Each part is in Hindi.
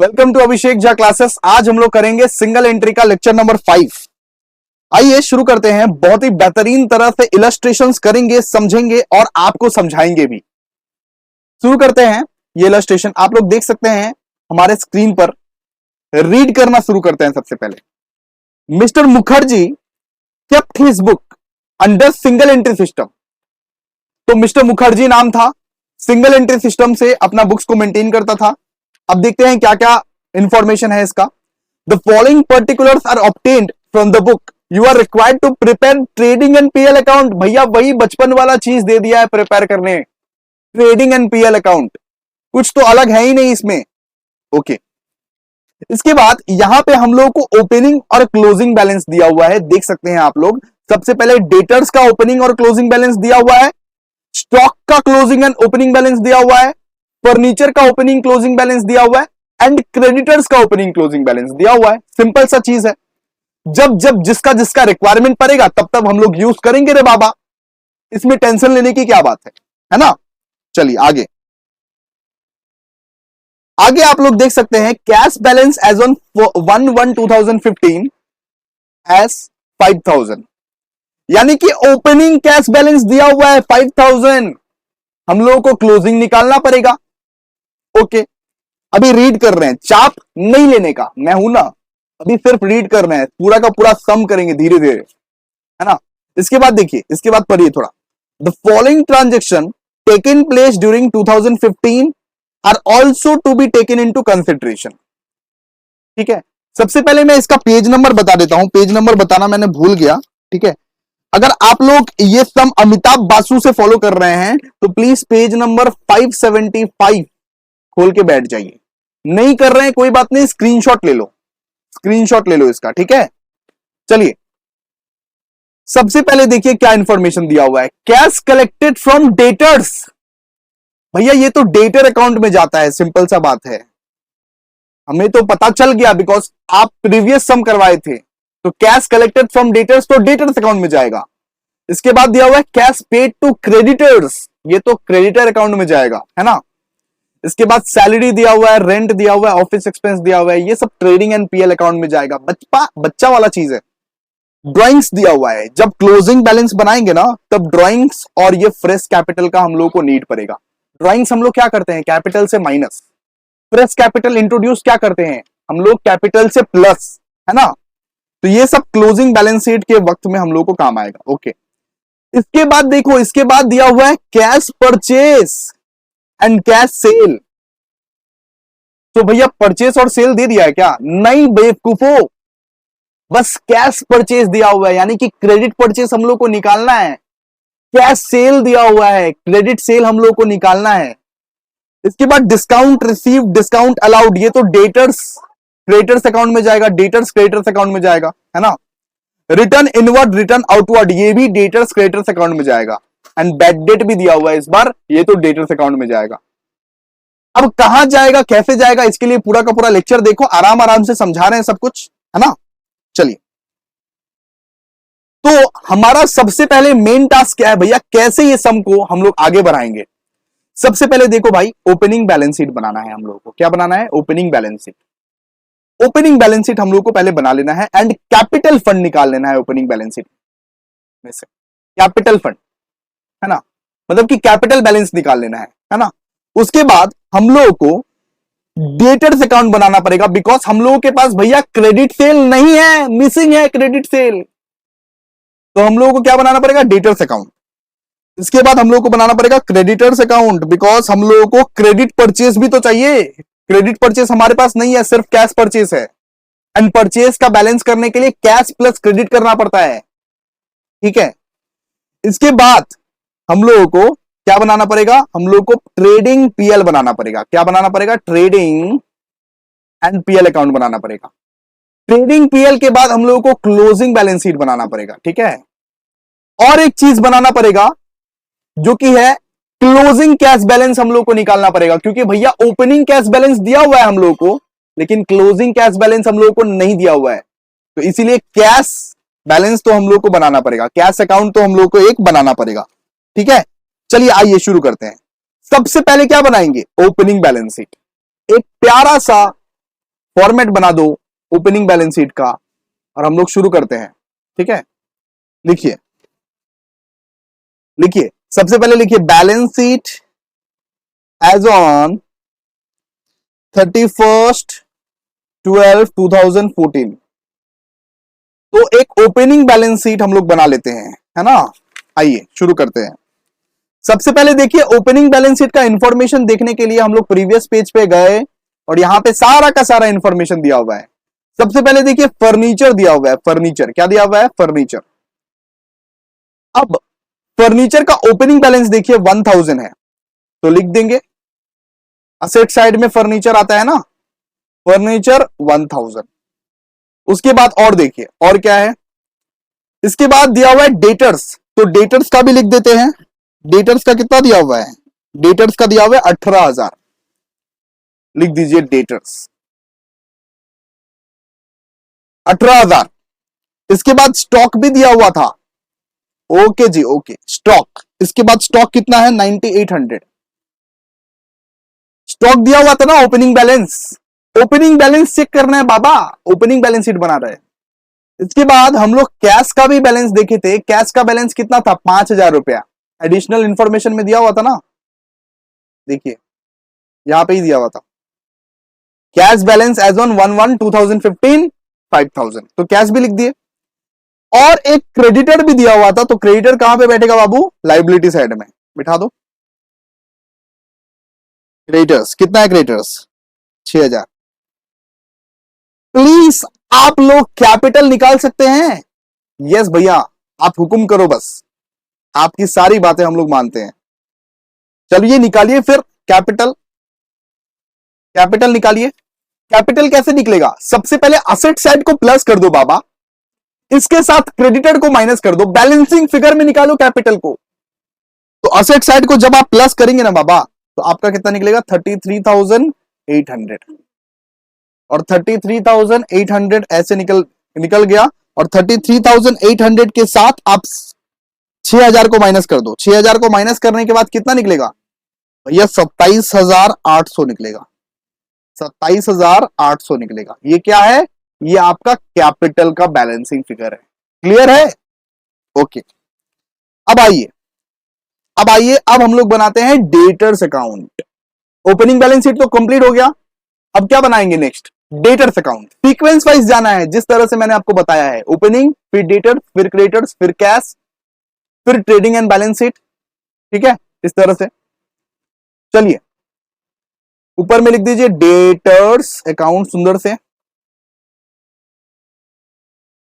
Welcome to Abhishek Jha classes. आज हम लोग करेंगे सिंगल एंट्री का लेक्चर नंबर 5। आइए शुरू करते हैं। बहुत ही बेहतरीन तरह से इलस्ट्रेशंस करेंगे, समझेंगे और आपको समझाएंगे भी। शुरू करते हैं। ये इलस्ट्रेशन आप लोग देख सकते हैं हमारे स्क्रीन पर। रीड करना शुरू करते हैं। सबसे पहले, mister Mukherjee kept his book under single entry system. तो मिस्टर मुखर्जी नाम था, सिंगल एंट्री सिस्टम से अपना बुक्स को मेंटेन करता था। अब देखते हैं क्या क्या इंफॉर्मेशन है इसका। The following particulars are obtained from the book. You are required to prepare trading and PL account. भैया वही बचपन वाला चीज दे दिया है प्रिपेयर करने, ट्रेडिंग एंड पीएल अकाउंट। कुछ तो अलग है ही नहीं इसमें। ओके, इसके बाद यहां पे हम लोग को ओपनिंग और क्लोजिंग बैलेंस दिया हुआ है, देख सकते हैं आप लोग। सबसे पहले डेटर्स का ओपनिंग और क्लोजिंग बैलेंस दिया हुआ है, स्टॉक का क्लोजिंग एंड ओपनिंग बैलेंस दिया हुआ है, फर्नीचर का ओपनिंग क्लोजिंग बैलेंस दिया हुआ है एंड क्रेडिटर्स का ओपनिंग क्लोजिंग बैलेंस दिया हुआ है। सिंपल सा चीज है। जब जब जिसका जिसका रिक्वायरमेंट पड़ेगा तब तब हम लोग यूज करेंगे रे बाबा। इसमें टेंशन लेने की क्या बात है ना। चलिए आगे आगे आप लोग देख सकते हैं cash balance as on 1/1/2015 as 5000, यानी कि ओपनिंग कैश बैलेंस दिया हुआ है 5000। हम लोगों को क्लोजिंग निकालना पड़ेगा। ओके, अभी रीड कर रहे हैं, चाप नहीं लेने का, मैं हूं ना, अभी सिर्फ रीड कर रहे हैं, पूरा का पूरा सम करेंगे धीरे धीरे, है ना। इसके बाद देखिए, इसके बाद पढ़िए थोड़ा। The following transaction taken place during 2015 are also to be taken into consideration. ठीक है, सबसे पहले मैं इसका पेज नंबर बता देता हूं। पेज नंबर बताना मैंने भूल गया। ठीक है, अगर आप लोग ये सम अमिताभ बासु से फॉलो कर रहे हैं तो प्लीज पेज नंबर 575 खोल के बैठ जाइए। नहीं कर रहे हैं कोई बात नहीं, स्क्रीनशॉट ले लो, स्क्रीनशॉट ले लो इसका। ठीक है, चलिए सबसे पहले देखिए क्या इंफॉर्मेशन दिया हुआ है। Cash collected from debtors. भैया ये तो डेटर अकाउंट में जाता है, सिंपल सा बात है। हमें तो पता चल गया बिकॉज आप प्रीवियस सम करवाए थे। तो कैश कलेक्टेड फ्रॉम डेटर्स तो डेटर्स अकाउंट में जाएगा। इसके बाद दिया हुआ है कैश पेड टू क्रेडिटर्स, ये तो क्रेडिटर अकाउंट में जाएगा, है ना। इसके बाद सैलरी दिया हुआ है, रेंट दिया हुआ है, ऑफिस एक्सपेंस दिया हुआ है, ये सब ट्रेडिंग एंड पीएल अकाउंट में जाएगा। बच्चा वाला चीज है। ड्राइंग्स दिया हुआ है, जब क्लोजिंग बैलेंस बनाएंगे ना तब ड्राइंग्स और ये फ्रेश कैपिटल का हम लोग को नीड पड़ेगा। ड्राइंग्स हम लोग क्या करते हैं, कैपिटल से माइनस, फ्रेश कैपिटल इंट्रोड्यूस क्या करते हैं हम लोग, कैपिटल से प्लस, है ना। तो ये सब क्लोजिंग बैलेंस शीट के वक्त में हम लोग को काम आएगा। ओके, इसके बाद देखो, इसके बाद दिया हुआ है cash purchase and cash cell. तो भैया परचेस और सेल दे दिया है क्या? नहीं बेवकूफो, बस कैश परचेस दिया हुआ है, यानी कि क्रेडिट परचेस हम लोग को निकालना है। कैश सेल दिया हुआ है, क्रेडिट सेल हम लोग को निकालना है। इसके बाद डिस्काउंट रिसीव, डिस्काउंट अलाउड, ये तो डेटर्स क्रेडिटर्स अकाउंट में जाएगा, डेटर्स क्रेडिटर्स अकाउंट में जाएगा, है ना। रिटर्न इनवर्ड, रिटर्न आउटवर्ड, ये भी डेटर्स क्रेडिटर्स अकाउंट में जाएगा। एंड बैड डेट भी दिया हुआ है इस बार, ये तो डेटर्स अकाउंट में जाएगा। अब कहां जाएगा, कैसे जाएगा, इसके लिए पूरा का पूरा लेक्चर देखो, आराम आराम से समझा रहे हैं सब कुछ, है ना। चलिए, तो हमारा सबसे पहले मेन टास्क क्या है भैया, कैसे ये सम को हम लोग आगे बढ़ाएंगे। सबसे पहले देखो भाई, ओपनिंग बैलेंस शीट बनाना है हम लोगों को। क्या बनाना है? Opening balance sheet. Opening balance sheet हम लोग को पहले बना लेना है एंड कैपिटल फंड निकाल लेना है ओपनिंग बैलेंस शीट में से। कैपिटल फंड, है ना, मतलब कि कैपिटल बैलेंस निकाल लेना है ना। उसके बाद हम लोगों को डेटर्स अकाउंट बनाना पड़ेगा बिकॉज हम लोगों के पास भैया क्रेडिट सेल नहीं है, मिसिंग है क्रेडिट सेल। तो हम लोगों को क्या बनाना पड़ेगा? Debtors account. इसके बाद हम लोग को बनाना पड़ेगा क्रेडिटर्स अकाउंट बिकॉज हम लोगों को क्रेडिट परचेस भी तो चाहिए। क्रेडिट परचेस हमारे पास नहीं है, सिर्फ कैश परचेस है। एंड परचेस का बैलेंस करने के लिए कैश प्लस क्रेडिट करना पड़ता है। ठीक है, इसके बाद हम लोगों को क्या बनाना पड़ेगा? हम लोग को ट्रेडिंग पीएल बनाना पड़ेगा। क्या बनाना पड़ेगा? ट्रेडिंग एंड पीएल अकाउंट बनाना पड़ेगा। ट्रेडिंग पीएल के बाद हम लोगों को क्लोजिंग बैलेंस शीट बनाना पड़ेगा। ठीक है, और एक चीज बनाना पड़ेगा जो कि है क्लोजिंग कैश बैलेंस हम लोग को निकालना पड़ेगा, क्योंकि भैया ओपनिंग कैश बैलेंस दिया हुआ है हम लोग को, लेकिन क्लोजिंग कैश बैलेंस हम लोग को नहीं दिया हुआ है। तो इसीलिए कैश बैलेंस तो हम लोग को बनाना पड़ेगा, कैश अकाउंट तो हम लोग को एक बनाना पड़ेगा। ठीक है, चलिए आइए शुरू करते हैं। सबसे पहले क्या बनाएंगे? Opening balance sheet. एक प्यारा सा फॉर्मेट बना दो ओपनिंग बैलेंस शीट का और हम लोग शुरू करते हैं। ठीक है, लिखिए लिखिए, सबसे पहले लिखिए बैलेंस शीट एज ऑन 31/12/2014। तो एक ओपनिंग बैलेंस शीट हम लोग बना लेते हैं, है ना। आइए शुरू करते हैं। सबसे पहले देखिए, ओपनिंग बैलेंस शीट का इंफॉर्मेशन देखने के लिए हम लोग प्रीवियस पेज पे गए और यहां पे सारा का सारा इंफॉर्मेशन दिया हुआ है। सबसे पहले देखिए फर्नीचर दिया हुआ है। फर्नीचर क्या दिया हुआ है? फर्नीचर। अब फर्नीचर का ओपनिंग बैलेंस देखिए 1000 है, तो लिख देंगे असेट साइड में फर्नीचर आता है ना, फर्नीचर 1000। उसके बाद और देखिए और क्या है, इसके बाद दिया हुआ है डेटर्स, तो डेटर्स का भी लिख देते हैं। डेटर्स का कितना दिया हुआ है? डेटर्स का दिया हुआ है 18,000, लिख दीजिए डेटर्स 18,000। इसके बाद स्टॉक भी दिया हुआ था। ओके जी, ओके, स्टॉक। इसके बाद स्टॉक कितना है? 9800। स्टॉक दिया हुआ था ना opening balance. Opening balance check करना है बाबा, ओपनिंग बैलेंस शीट बना रहे हैं। इसके बाद हम लोग कैश का भी बैलेंस देखे थे। कैश का बैलेंस कितना था? 5,000 रुपया। एडिशनल इंफॉर्मेशन में दिया हुआ था ना, देखिए यहां पे ही दिया हुआ था, कैश बैलेंस एज ऑन 1/1/2015 5,000, तो कैश भी लिख दिए। और एक क्रेडिटर भी दिया हुआ था, तो क्रेडिटर कहां पे बैठेगा बाबू? लाइबिलिटी साइड में बिठा दो। क्रेडिटर्स कितना है? क्रेडिटर्स 6,000। प्लीज आप लोग कैपिटल निकाल सकते हैं? यस भैया, आप हुक्म करो, बस आपकी सारी बातें हम लोग मानते हैं। चलिए निकालिए फिर कैपिटल। कैपिटल निकालिए। कैपिटल कैसे निकलेगा? सबसे पहले असेट साइड को प्लस कर दो बाबा, इसके साथ क्रेडिटर को माइनस कर दो, बैलेंसिंग फिगर में निकालो कैपिटल को। तो असेट साइड को जब आप प्लस करेंगे ना बाबा, तो आपका कितना निकलेगा? 33,800। और 33,800 ऐसे निकल गया। और 33,800 के साथ आप 6,000 को माइनस कर दो। 6,000 को माइनस करने के बाद कितना निकलेगा भैया? 27,800 निकलेगा। 27,800 निकलेगा। ये क्या है? ये आपका कैपिटल का बैलेंसिंग फिगर है। क्लियर है? ओके, अब आइए अब हम लोग बनाते हैं debtors account. Opening balance sheet तो कंप्लीट हो गया। अब क्या बनाएंगे next? Debtors account. Sequence wise जाना है, जिस तरह से मैंने आपको बताया है। ओपनिंग, फिर डेटर, फिर क्रेडिटर्स, फिर कैश, फिर ट्रेडिंग एंड बैलेंस शीट। ठीक है, इस तरह से। चलिए ऊपर में लिख दीजिए डेटर्स अकाउंट, सुंदर से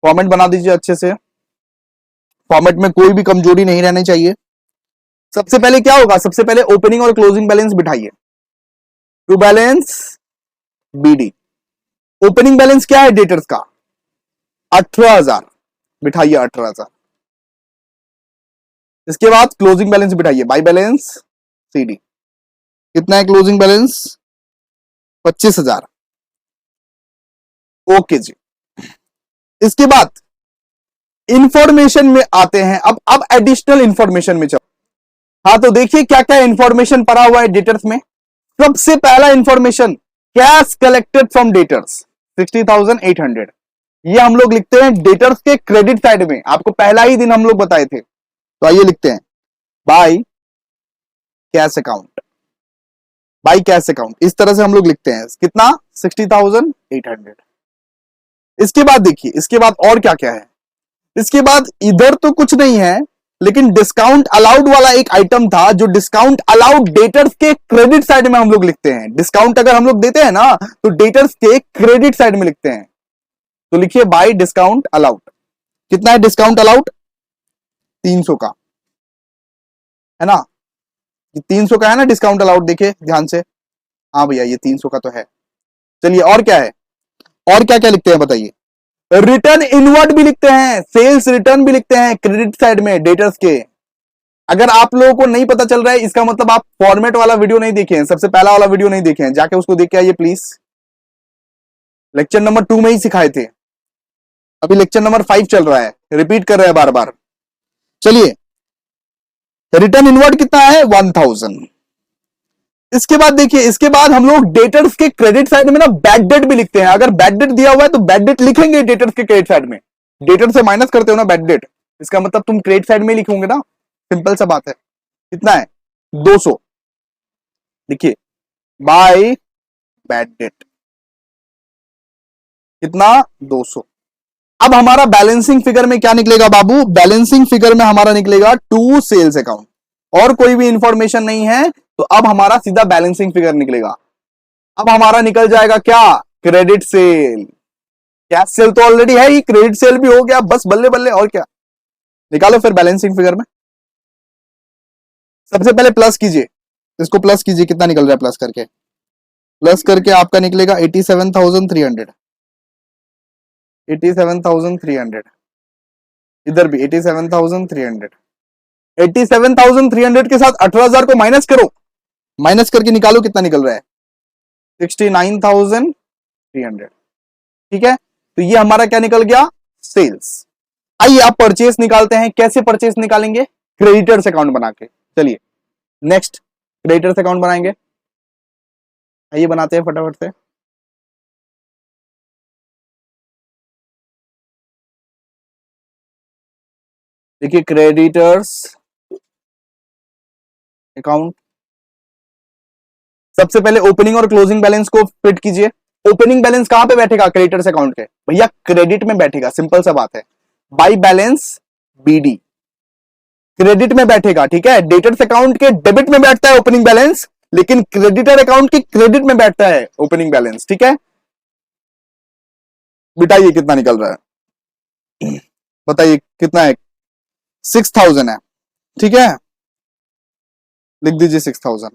फॉर्मेट बना दीजिए अच्छे से। फॉर्मेट में कोई भी कमजोरी नहीं रहनी चाहिए। सबसे पहले क्या होगा? सबसे पहले ओपनिंग और क्लोजिंग बैलेंस बिठाइए। To balance BD. Opening balance क्या है डेटर्स का? 18,000, बिठाइए 18,000। इसके बाद क्लोजिंग बैलेंस बिठाइए, बाई बैलेंस सीडी। कितना है क्लोजिंग बैलेंस? 25,000। ओके जी। इसके बाद इंफॉर्मेशन में आते हैं। अब एडिशनल इंफॉर्मेशन में चलो। हाँ, तो देखिए क्या क्या इंफॉर्मेशन पड़ा हुआ है डेटर्स में। सबसे पहला information, cash collected from debtors 60,800। ये हम लोग लिखते हैं डेटर्स के क्रेडिट साइड में। आपको पहला ही दिन हम लोग बताए थे, तो आइए लिखते हैं by cash account. By cash account इस तरह से हम लोग लिखते हैं। कितना? 60,800। इसके बाद देखिए, इसके बाद और क्या क्या है। इसके बाद इधर तो कुछ नहीं है, लेकिन डिस्काउंट अलाउड वाला एक आइटम था, जो डिस्काउंट अलाउड डेटर्स के क्रेडिट साइड में हम लोग लिखते हैं। डिस्काउंट अगर हम लोग देते हैं ना, तो डेटर्स के क्रेडिट साइड में लिखते हैं। तो लिखिए बाय डिस्काउंट अलाउड। कितना है डिस्काउंट अलाउड? 300 का, है ना। ये 300 का है ना डिस्काउंट अलाउड, देखिए ध्यान से। हाँ भैया, ये 300 का तो है। चलिए और क्या है, और क्या क्या लिखते हैं बताइए। रिटर्न इनवर्ड भी लिखते हैं, सेल्स रिटर्न भी लिखते हैं क्रेडिट साइड में डेटर्स के। अगर आप लोगों को नहीं पता चल रहा है, इसका मतलब आप फॉर्मेट वाला वीडियो नहीं देखे हैं, सबसे पहला वाला वीडियो नहीं देखे हैं, जाके उसको देख के आइए प्लीज। लेक्चर नंबर 2 में ही सिखाए थे, अभी लेक्चर नंबर 5 चल रहा है, रिपीट कर रहे हैं बार बार। चलिए, रिटर्न इनवर्ड कितना है? 1000। इसके बाद देखिए, इसके बाद हम लोग डेटर्स के क्रेडिट साइड में ना बैड डेट भी लिखते हैं। अगर बैड डेट दिया हुआ है तो बैड डेट लिखेंगे डेटर्स के क्रेडिट साइड में। डेटर से माइनस करते हो ना बैड डेट, इसका मतलब तुम क्रेडिट साइड में लिखोगे ना, सिंपल सा बात है। कितना है? 200। देखिए, बाय बैड डेट कितना? 200। अब हमारा बैलेंसिंग फिगर में क्या निकलेगा बाबू? बैलेंसिंग फिगर में हमारा निकलेगा टू सेल्स अकाउंट, और कोई भी इंफॉर्मेशन नहीं है, तो अब हमारा सीधा बैलेंसिंग फिगर निकलेगा। अब हमारा निकल जाएगा क्या? Credit sale. कैश सेल तो ऑलरेडी है ही, क्रेडिट सेल भी हो गया, बस बल्ले बल्ले। और क्या? निकालो फिर बैलेंसिंग फिगर में। सबसे पहले प्लस कीजिए, इसको प्लस कीजिए, कितना निकल रहा है प्लस करके? प्लस करके आपका निकलेगा 87,300। 87,300। इधर भी 87,300। 87,300 के साथ 18,000 को माइनस करो, माइनस करके निकालो कितना निकल रहा है? 69,300। ठीक है, तो ये हमारा क्या निकल गया? सेल्स। आइए आप परचेस निकालते हैं। कैसे परचेस निकालेंगे? क्रेडिटर्स अकाउंट बना के। चलिए नेक्स्ट क्रेडिटर्स अकाउंट बनाएंगे। आइए बनाते हैं फटाफट से। देखिए क्रेडिटर्स अकाउंट, सबसे पहले ओपनिंग और क्लोजिंग बैलेंस को फिट कीजिए। ओपनिंग बैलेंस कहां पे बैठेगा? क्रेडिटर्स अकाउंट के। भैया क्रेडिट में बैठेगा, सिंपल सा बात है। बाई बैलेंस बीडी क्रेडिट में बैठेगा, ठीक है। डेटर्स अकाउंट के डेबिट में बैठता है ओपनिंग बैलेंस, लेकिन क्रेडिटर अकाउंट के क्रेडिट में बैठता है ओपनिंग बैलेंस, ठीक है। बिटाइए कितना निकल रहा है, बताइए कितना है? 6,000 है, ठीक है, लिख दीजिए 6,000।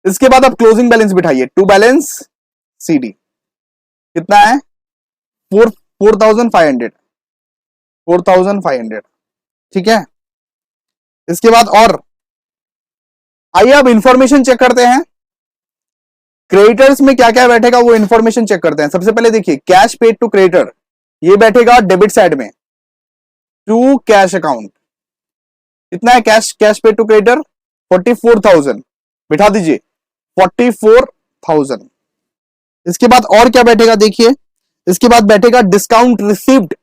इसके बाद आप क्लोजिंग बैलेंस बिठाइए, टू बैलेंस सीडी कितना है? 4,500। 4,500, ठीक है। इसके बाद और आइए अब इंफॉर्मेशन चेक करते हैं। क्रेडिटर्स में क्या क्या बैठेगा वो इंफॉर्मेशन चेक करते हैं। सबसे पहले देखिए कैश पेड टू क्रेडिटर, ये बैठेगा डेबिट साइड में। टू कैश अकाउंट कितना है? कैश पेड टू क्रेडिटर 44,000, बिठा दीजिए 44,000। इसके बाद और क्या बैठेगा देखिए, इसके बाद बैठेगा डिस्काउंट रिसीव्ड।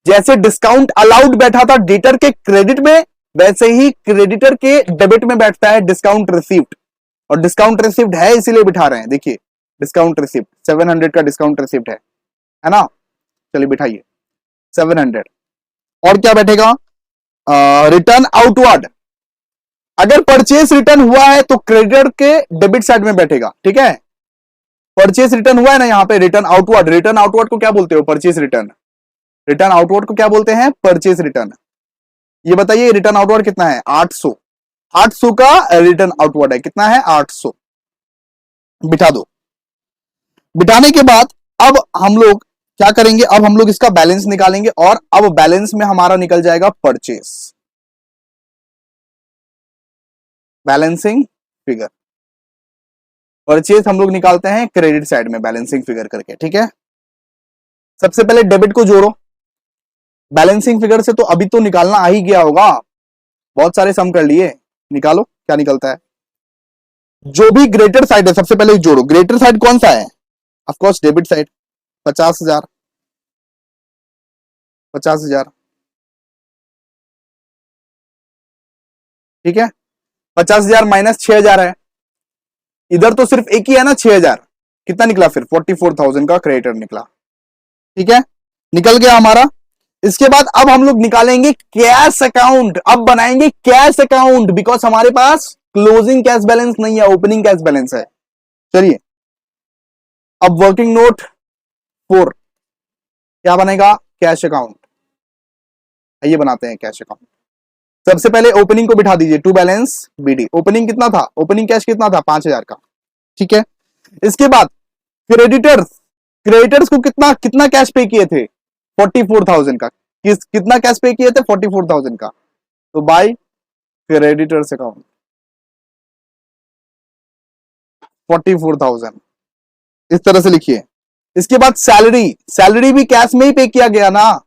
जैसे डिस्काउंट अलाउड बैठा था डेटर के क्रेडिट में, वैसे ही क्रेडिटर के डेबिट में बैठता है डिस्काउंट रिसीव्ड। और डिस्काउंट रिसीव्ड है इसीलिए बिठा रहे हैं। देखिए डिस्काउंट रिसीव्ड 700 का डिस्काउंट रिसीव्ड है ना। चलिए बिठाइए 700। और क्या बैठेगा? Return outward. अगर परचेस रिटर्न हुआ है तो क्रेडिटर के डेबिट साइड में बैठेगा, ठीक है। परचेस रिटर्न हुआ है ना यहाँ पे, रिटर्न आउटवर्ड। रिटर्न आउटवर्ड को क्या बोलते हो? Purchase return. रिटर्न आउटवर्ड को क्या बोलते हैं? Purchase return. ये बताइए रिटर्न आउटवर्ड कितना है? 800। 800 का रिटर्न आउटवर्ड है, कितना है? 800। बिठा दो। बिठाने के बाद अब हम लोग क्या करेंगे? अब हम लोग इसका बैलेंस निकालेंगे, और अब बैलेंस में हमारा निकल जाएगा परचेस। बैलेंसिंग फिगर, परचेस हम लोग निकालते हैं क्रेडिट साइड में बैलेंसिंग फिगर करके, ठीक है। सबसे पहले डेबिट को जोड़ो। बैलेंसिंग फिगर से तो अभी तो निकालना आ ही गया होगा, बहुत सारे सम कर लिए। निकालो क्या निकलता है। जो भी ग्रेटर साइड है सबसे पहले जोड़ो। ग्रेटर साइड कौन सा है? Of course debit side. 50,000, 50,000, ठीक है। 50,000 माइनस 6,000 है, इधर तो सिर्फ एक ही है ना 6,000। कितना निकला फिर? 44,000 का क्रेडिटर निकला, ठीक है, निकल गया हमारा। इसके बाद अब हम लोग निकालेंगे कैश अकाउंट। अब बनाएंगे कैश अकाउंट, बिकॉज हमारे पास क्लोजिंग कैश बैलेंस नहीं है, ओपनिंग कैश बैलेंस है। चलिए अब वर्किंग नोट 4 क्या बनेगा? Cash account. आइए बनाते हैं कैश अकाउंट। सबसे पहले ओपनिंग को बिठा दीजिए, टू बैलेंस बीडी। ओपनिंग कितना था? ओपनिंग कैश कितना था? 5,000 का, ठीक है। इसके बाद क्रेडिटर्स, क्रेडिटर्स को कितना कितना कैश पे किए थे? 44,000 का। कितना कैश पे किए थे? 44,000 का। तो बाय क्रेडिटर्स अकाउंट 44,000, इस तरह से लिखिए। इसके बाद सैलरी, सैलरी भी कैश में ही पे किया गया ना,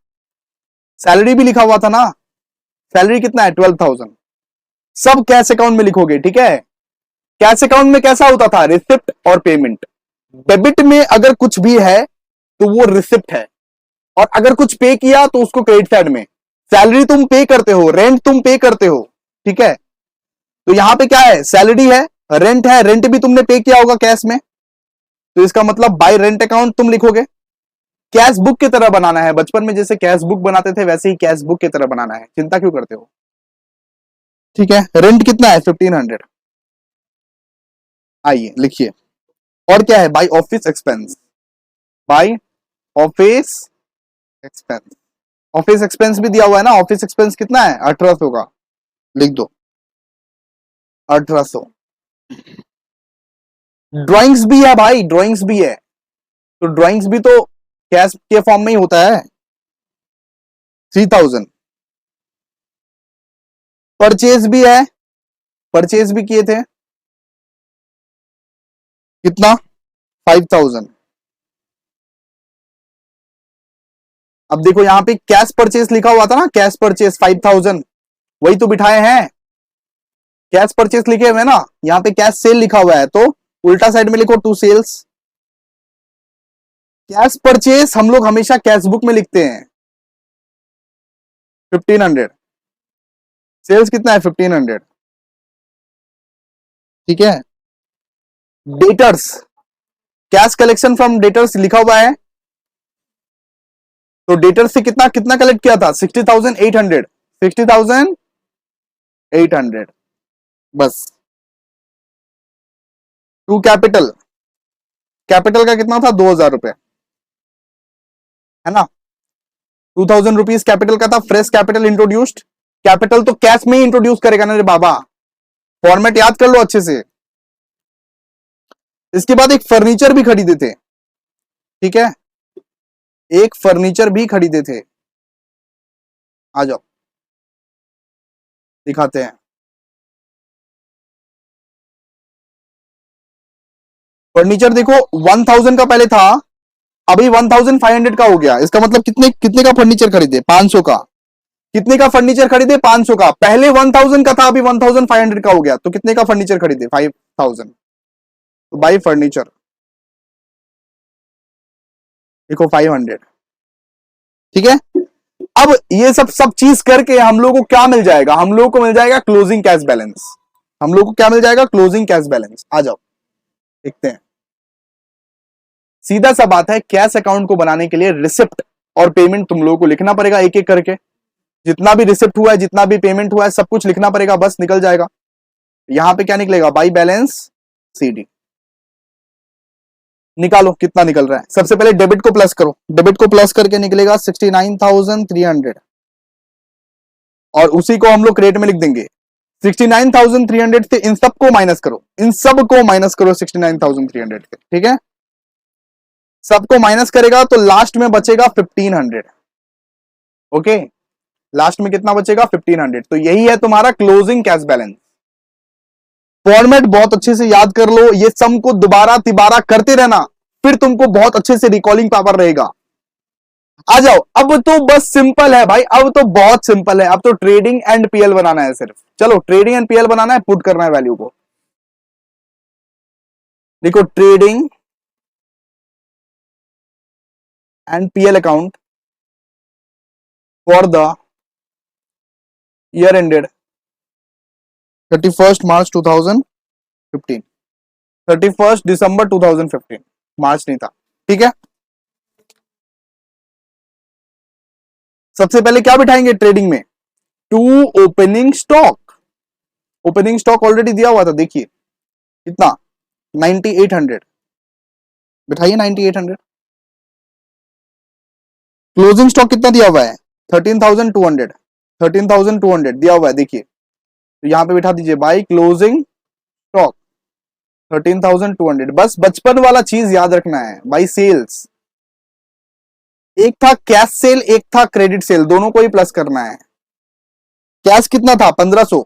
सैलरी भी लिखा हुआ था ना। सैलरी कितना है? 12,000। सब कैश अकाउंट में लिखोगे, ठीक है। कैश अकाउंट में कैसा होता था, रिसिप्ट और पेमेंट। डेबिट में अगर कुछ भी है तो वो रिसिप्ट है, और अगर कुछ पे किया तो उसको क्रेडिट साइड में। सैलरी तुम पे करते हो, रेंट तुम पे करते हो, ठीक है, तो यहां पे क्या है, सैलरी है, रेंट भी तुमने पे किया होगा कैश में, तो इसका मतलब बाय रेंट अकाउंट तुम लिखोगे। कैश बुक की तरह बनाना है, बचपन में जैसे कैश बुक बनाते थे वैसे ही कैश बुक की तरह बनाना है, चिंता क्यों करते हो, ठीक है। रेंट कितना है, 1500। आइए लिखिए। और क्या है, by office expense, by office expense. Office expense भी दिया हुआ है ना, ऑफिस एक्सपेंस कितना है, 1800 का, लिख दो 1800। ड्राइंग्स भी है भाई, ड्राइंग्स भी है, तो ड्राइंग्स भी तो कैश के फॉर्म में ही होता है, 3000। परचेज भी है, परचेज भी किए थे, कितना, 5000। अब देखो यहां पे कैश परचेज लिखा हुआ था ना, कैश परचेज 5000, वही तो बिठाए हैं, कैश परचेज लिखे हुए ना, यहां पे कैश सेल लिखा हुआ है, तो उल्टा साइड में लिखो टू सेल्स। कैश परचेज हम लोग हमेशा कैश बुक में लिखते हैं, 1500। सेल्स कितना है, 1500, ठीक है। Debtors, cash collection from debtors लिखा हुआ है, तो डेटर्स से कितना कितना कलेक्ट किया था, 60,800, 60,800, बस। टू कैपिटल, कैपिटल का कितना था, 2000 रुपए, है ना, 2000 रुपीज कैपिटल का था। फ्रेश कैपिटल इंट्रोड्यूस्ड, कैपिटल तो कैश में ही इंट्रोड्यूस करेगा ना रे बाबा, फॉर्मेट याद कर लो अच्छे से। इसके बाद एक फर्नीचर भी खरीदे थे, ठीक है, एक फर्नीचर भी खरीदे थे, आ जाओ दिखाते हैं। फर्नीचर देखो 1000 का पहले था, अभी 1500 का हो गया, इसका मतलब कितने कितने का फर्नीचर खरीदे, 500 का। कितने का फर्नीचर खरीदे, 500 का, पहले 1000 का था, अभी 1500 का हो गया, तो कितने का फर्नीचर खरीदे, 5000। तो बाई फर्नीचर देखो 500, ठीक है। अब ये सब सब चीज करके हम लोग को क्या मिल जाएगा, हम लोग को मिल जाएगा क्लोजिंग कैश बैलेंस, हम लोग को क्या मिल जाएगा, क्लोजिंग कैश बैलेंस। आ जाओ देखते हैं। सीधा सा बात है, कैश अकाउंट को बनाने के लिए रिसिप्ट और पेमेंट तुम लोगों को लिखना पड़ेगा एक एक करके, जितना भी रिसिप्ट हुआ है, जितना भी पेमेंट हुआ है, सब कुछ लिखना पड़ेगा, बस निकल जाएगा। यहां पे क्या निकलेगा, बाई बैलेंस सीडी, निकालो कितना निकल रहा है। सबसे पहले डेबिट को प्लस करो, डेबिट को प्लस करके निकलेगा 69,300, और उसी को हम लोग क्रेडिट में लिख देंगे। 69,300 से इन सब को माइनस करो, इन सब को माइनस करो 69,300 से, ठीक है। सबको माइनस करेगा तो लास्ट में बचेगा 1500, ओके, लास्ट में कितना बचेगा, 1500। तो यही है तुम्हारा क्लोजिंग कैश बैलेंस। फॉर्मेट बहुत अच्छे से याद कर लो, ये सम को दोबारा तिबारा करते रहना, फिर तुमको बहुत अच्छे से रिकॉलिंग पावर रहेगा। आ जाओ, अब तो बस सिंपल है भाई, अब तो बहुत सिंपल है, अब तो ट्रेडिंग एंड पीएल बनाना है सिर्फ। चलो ट्रेडिंग एंड पीएल बनाना है, पुट करना है वैल्यू को, देखो trading and PL account for the year ended 31 March 2015, 31 दिसंबर 2015, मार्च नहीं था, ठीक है। सबसे पहले क्या बिठाएंगे ट्रेडिंग में, to opening stock, opening stock already दिया हुआ था, देखिए कितना, 9800, बिठाइए 9800। क्लोजिंग स्टॉक कितना दिया हुआ है, 13,200, 13,200 दिया हुआ है, देखिए, तो यहां पे बिठा दीजिए बाई क्लोजिंग स्टॉक 13,200। बस बचपन वाला चीज याद रखना है, बाई सेल्स, एक था कैश सेल, एक था क्रेडिट सेल, दोनों को ही प्लस करना है। कैश कितना था, 1500,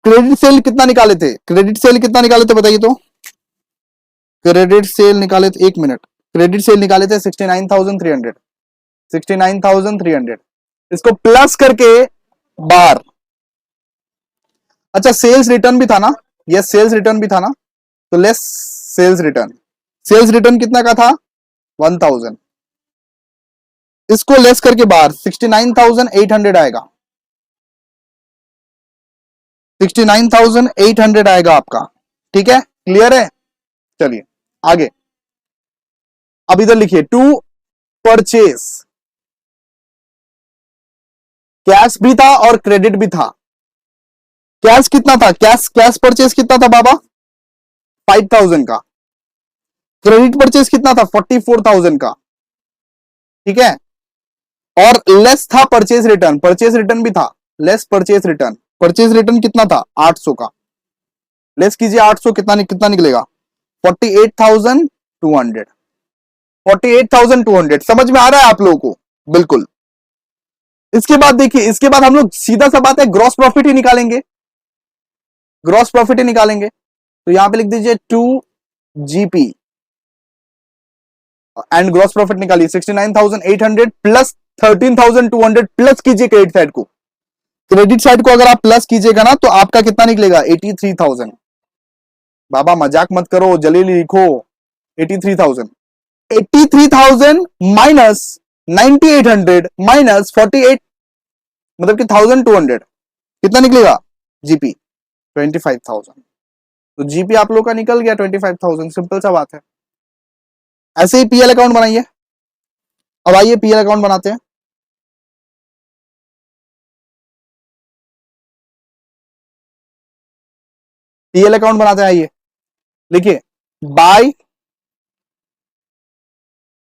क्रेडिट सेल कितना निकाले थे, क्रेडिट सेल कितना निकाले थे बताइए तो, क्रेडिट सेल निकाले थे, एक मिनट, क्रेडिट सेल निकाले थे 69,300, 69,300, इसको प्लस करके बार, अच्छा सेल्स रिटर्न भी था ना, ये सेल्स रिटर्न भी था ना, तो less sales return, sales return कितना का था 1000, इसको लेस करके बाहर 69,800 आएगा, 69,800 आएगा आपका। ठीक है, क्लियर है। चलिए आगे, अब इधर लिखिए टू परचेस, कैश भी था और क्रेडिट भी था। कैश कितना था, कैश कैश परचेस कितना था बाबा 5,000 का, क्रेडिट परचेस कितना था 44,000 का। ठीक है, और लेस था परचेज रिटर्न, परचेज रिटर्न भी था, less purchase return, purchase return कितना था 800 का, लेस कीजिए 800 कितना कितना निकलेगा 48,200, 48,200। समझ में आ रहा है आप लोगों को, बिल्कुल। इसके बाद देखिए, इसके बाद हम लोग सीधा सा बात है ग्रॉस प्रॉफिट ही निकालेंगे, ग्रॉस प्रॉफिट ही निकालेंगे। तो यहां पे लिख दीजिए 2 GP एंड ग्रॉस प्रॉफिट निकालिए 69,800 प्लस 13,200 प्लस कीजिए क्रेडिट साइड को, क्रेडिट साइड को अगर आप प्लस कीजिएगा ना तो आपका कितना निकलेगा 83,000। बाबा मजाक मत करो, जल्दी लिखो 83,000, 83,000 माइनस 9,800 माइनस 48, मतलब कि 1,200 कितना निकलेगा जीपी 25,000। तो जीपी आप लोग का निकल गया 25,000, सिंपल सा बात है। ऐसे ही पीएल अकाउंट बनाइए। अब आइए पीएल अकाउंट बनाते हैं। पीएल अकाउंट बनाते हैं, आइए लिखिए बाय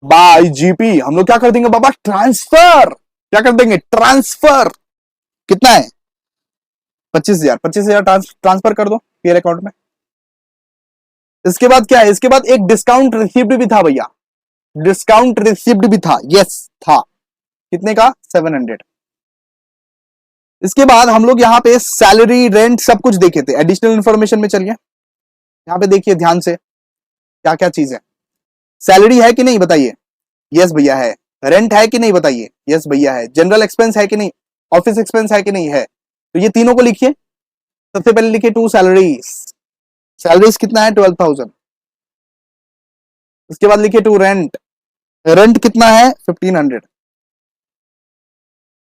बाय जीपी, हम लोग क्या कर देंगे बाबा ट्रांसफर, क्या कर देंगे ट्रांसफर, कितना है 25,000, 25,000 ट्रांसफर कर दो पीएल अकाउंट में। इसके बाद क्या है, इसके बाद एक डिस्काउंट रिसीव्ड भी था भैया, डिस्काउंट रिसीव्ड भी था, यस था, कितने का 700। इसके बाद हम लोग यहाँ पे सैलरी रेंट सब कुछ देखे थे, एडिशनल इंफॉर्मेशन में चलिए यहाँ पे देखिए ध्यान से क्या क्या चीज है। सैलरी है कि नहीं बताइए, यस भैया है। रेंट है कि नहीं बताइए, यस भैया है। जनरल एक्सपेंस है कि नहीं, ऑफिस एक्सपेंस है कि नहीं है। तो ये तीनों को लिखिए। सबसे पहले लिखिए टू सैलरीज, सैलरीज कितना है 12,000। उसके बाद लिखिए टू रेंट, रेंट कितना है 1,500।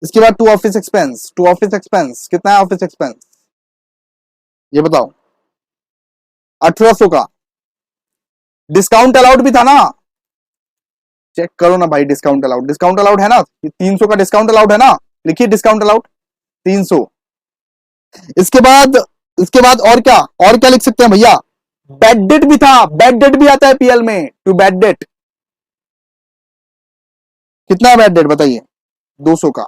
इसके बाद to office expense, to office expense कितना है ऑफिस एक्सपेंस, ये बताओ 1,800 का। डिस्काउंट अलाउड भी था ना, चेक करो ना भाई, डिस्काउंट अलाउड, डिस्काउंट अलाउड है ना, 300 का डिस्काउंट अलाउड है ना, लिखिए डिस्काउंट अलाउड 300। इसके बाद, इसके बाद और क्या लिख सकते हैं भैया, बैड डेट भी था, बैड डेट भी आता है पीएल में, टू बैड डेट कितना है बैड डेट बताइए 200 का।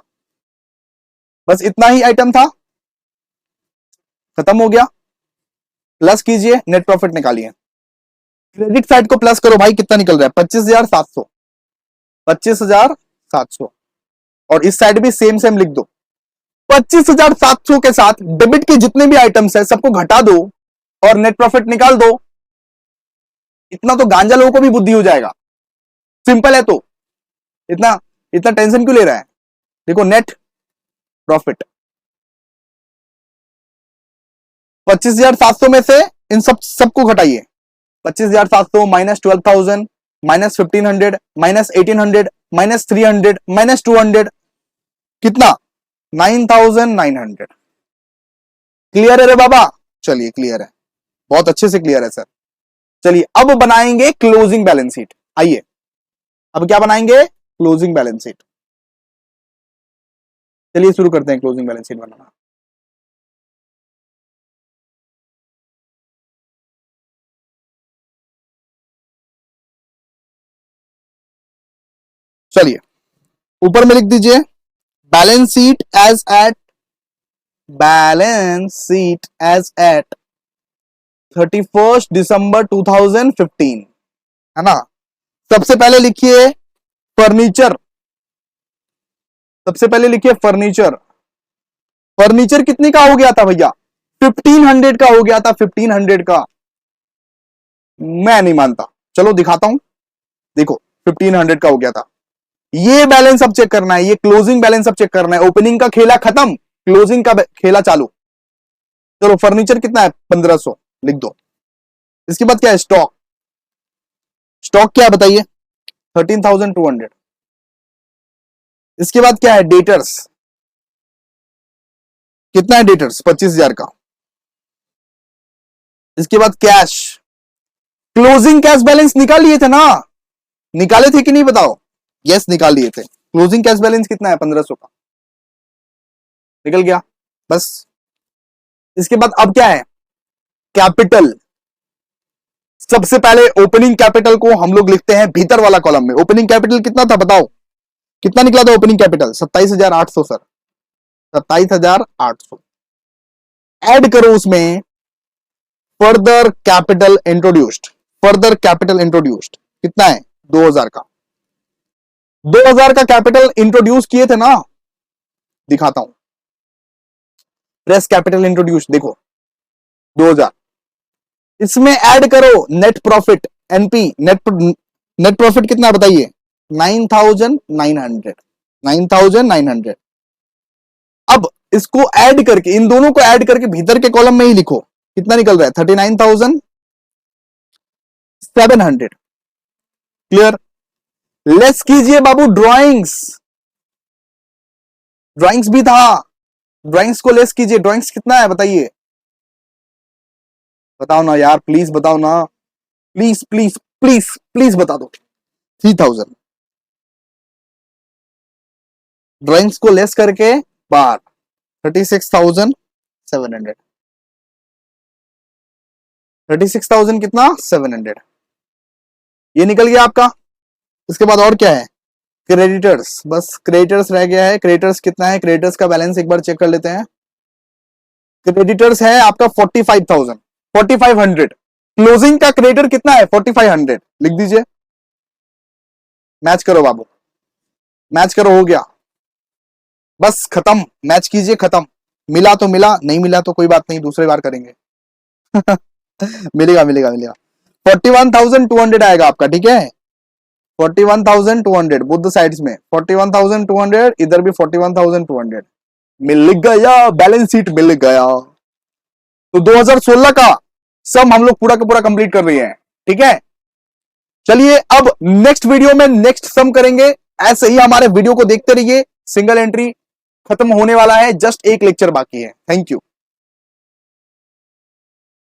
बस इतना ही आइटम था, खत्म हो गया। प्लस कीजिए, नेट प्रॉफिट निकालिए, क्रेडिट साइड को प्लस करो भाई, कितना निकल रहा है 25,700, 25,700। और इस साइड भी सेम सेम लिख दो, 25,700 के साथ डेबिट के जितने भी आइटम्स है सबको घटा दो और नेट प्रॉफिट निकाल दो। इतना तो गांजा लोगों को भी बुद्धि हो जाएगा, सिंपल है। तो इतना इतना टेंशन क्यों ले रहा है। देखो नेट प्रॉफिट 25,700 में से इन सबको घटाइए, 25,700 minus 12,000 minus 1,500 minus 1,800 minus 300 minus 200 कितना 9,900। क्लियर है रे बाबा, चलिए क्लियर है, बहुत अच्छे से क्लियर है सर। चलिए अब बनाएंगे क्लोजिंग बैलेंस शीट, आइए अब क्या बनाएंगे क्लोजिंग बैलेंस शीट। चलिए शुरू करते हैं क्लोजिंग बैलेंस शीट बनाना। चलिए ऊपर में लिख दीजिए balance sheet as at, balance sheet as at 31 दिसंबर 2015, है ना। सबसे पहले लिखिए फर्नीचर, सबसे पहले लिखिए फर्नीचर, फर्नीचर कितने का हो गया था भैया 1,500 का हो गया था, 1,500 का। मैं नहीं मानता, चलो दिखाता हूं, देखो 1,500 का हो गया था। ये बैलेंस अब चेक करना है, ये क्लोजिंग बैलेंस अब चेक करना है। ओपनिंग का खेला खत्म, क्लोजिंग का खेला चालू। चलो फर्नीचर कितना है 1500 लिख दो। इसके बाद क्या है स्टॉक, स्टॉक क्या है बताइए 13,200। इसके बाद क्या है डेटर्स, कितना है डेटर्स 25,000 का। इसके बाद कैश, क्लोजिंग कैश बैलेंस निकाल लिए थे ना, निकाले थे कि नहीं बताओ, यस निकाल लिए थे। क्लोजिंग कैश बैलेंस कितना है 1500 का, निकल गया बस। इसके बाद अब क्या है कैपिटल, सबसे पहले ओपनिंग कैपिटल को हम लोग लिखते हैं भीतर वाला कॉलम में। ओपनिंग कैपिटल कितना था बताओ, कितना निकला था ओपनिंग कैपिटल 27,800 सर, 27,800। ऐड करो उसमें further capital introduced, further capital introduced कितना है 2,000 का, 2,000 का कैपिटल इंट्रोड्यूस किए थे ना, दिखाता हूं। प्रेस कैपिटल इंट्रोड्यूस देखो 2,000। इसमें ऐड करो net profit NP, net profit कितना बताइए 9,900, 9,900। अब इसको ऐड करके, इन दोनों को ऐड करके भीतर के कॉलम में ही लिखो कितना निकल रहा है 39,700। क्लियर। लेस कीजिए बाबू ड्राइंग्स, ड्राइंग्स भी था, ड्राइंग्स को लेस कीजिए। ड्राइंग्स कितना है बताइए, बताओ ना यार प्लीज बताओ ना, प्लीज प्लीज प्लीज प्लीज बता दो 3,000। ड्राइंग्स को लेस करके बार 36,700, 36,000 कितना 700, ये निकल गया आपका। इसके बाद और क्या है क्रेडिटर्स, बस क्रेडिटर्स रह गया है। क्रेडिटर्स कितना है, क्रेडिटर्स का बैलेंस एक बार चेक कर लेते हैं। क्रेडिटर्स है आपका 45,000, 4,500। क्लोजिंग का क्रेडिटर कितना है 4,500, लिख दीजिए। मैच करो बाबू, मैच करो, हो गया बस खत्म, मैच कीजिए खत्म। मिला तो मिला, नहीं मिला तो कोई बात नहीं, दूसरी बार करेंगे। मिलेगा मिलेगा मिलेगा। 41,200 आएगा आपका, ठीक है 41,200 बोथ साइड्स में, 41,200 इधर भी 41,200 मिल गया, बैलेंस शीट मिल गया। तो 2016 का सम हम लोग पूरा का पूरा कंप्लीट कर रहे हैं, ठीक है। चलिए अब नेक्स्ट वीडियो में नेक्स्ट सम करेंगे। ऐसे ही हमारे वीडियो को देखते रहिए। सिंगल एंट्री खत्म होने वाला है, जस्ट एक लेक्चर बाकी है। Thank you.